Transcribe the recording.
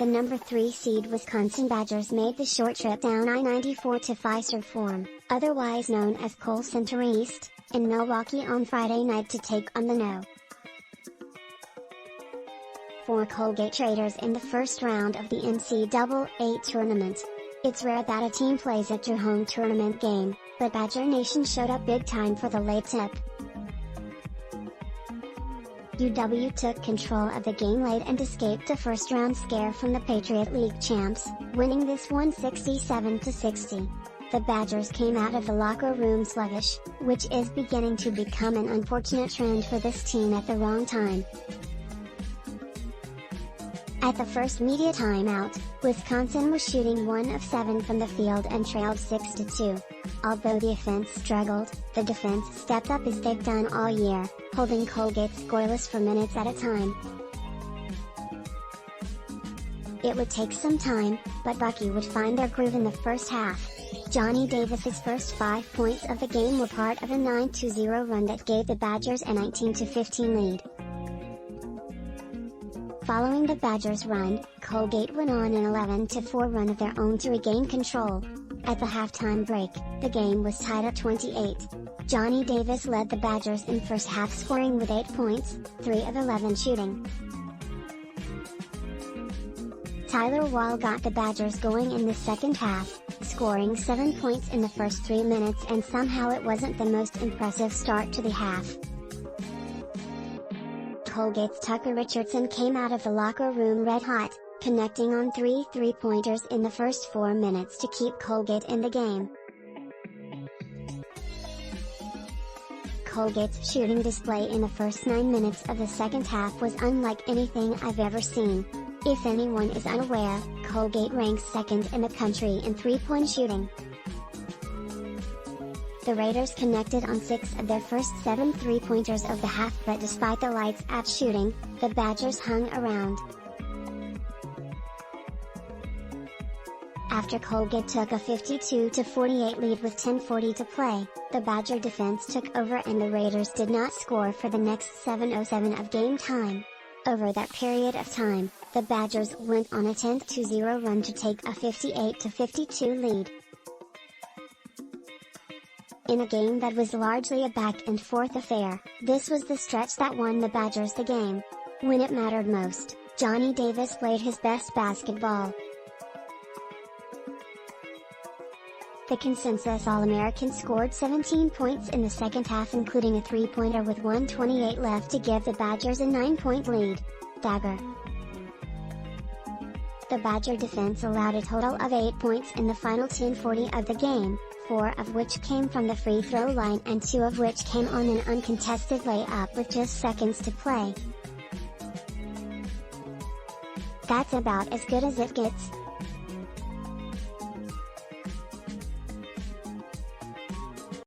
the number 3 seed Wisconsin Badgers made the short trip down I-94 to Fiserv Forum, otherwise known as Kohl Center East, in Milwaukee on Friday night to take on the No. 4 Colgate Raiders in the first round of the NCAA Tournament. It's rare that a team plays at your home tournament game, but Badger Nation showed up big time for the late tip. UW took control of the game late and escaped a first-round scare from the Patriot League champs, winning this one 67-60. The Badgers came out of the locker room sluggish, which is beginning to become an unfortunate trend for this team at the wrong time. At the first media timeout, Wisconsin was shooting 1 of 7 from the field and trailed 6-2. Although the offense struggled, the defense stepped up as they've done all year, holding Colgate scoreless for minutes at a time. It would take some time, but Bucky would find their groove in the first half. Johnny Davis's first 5 points of the game were part of a 9-0 run that gave the Badgers a 19-15 lead. Following the Badgers' run, Colgate went on an 11-4 run of their own to regain control. At the halftime break, the game was tied at 28. Johnny Davis led the Badgers in first half scoring with 8 points, 3 of 11 shooting. Wahl got the Badgers going in the second half, scoring 7 points in the first 3 minutes, and somehow it wasn't the most impressive start to the half. Colgate's Tucker Richardson came out of the locker room red hot, connecting on 3 3-pointers in the first 4 minutes to keep Colgate in the game. Colgate's shooting display in the first 9 minutes of the second half was unlike anything I've ever seen. If anyone is unaware, Colgate ranks second in the country in 3-point shooting. The Raiders connected on 6 of their first 7 3-pointers of the half, but despite the lights-out shooting, the Badgers hung around. After Colgate took a 52-48 lead with 10:40 to play, the Badger defense took over and the Raiders did not score for the next 7:07 of game time. Over that period of time, the Badgers went on a 10-0 run to take a 58-52 lead. In a game that was largely a back-and-forth affair, this was the stretch that won the Badgers the game. When it mattered most, Johnny Davis played his best basketball. The consensus All-American scored 17 points in the second half, including a 3-pointer with 1:28 left to give the Badgers a 9-point lead. Dagger. The Badger defense allowed a total of 8 points in the final 10:40 of the game, 4 of which came from the free throw line and 2 of which came on an uncontested layup with just seconds to play. That's about as good as it gets.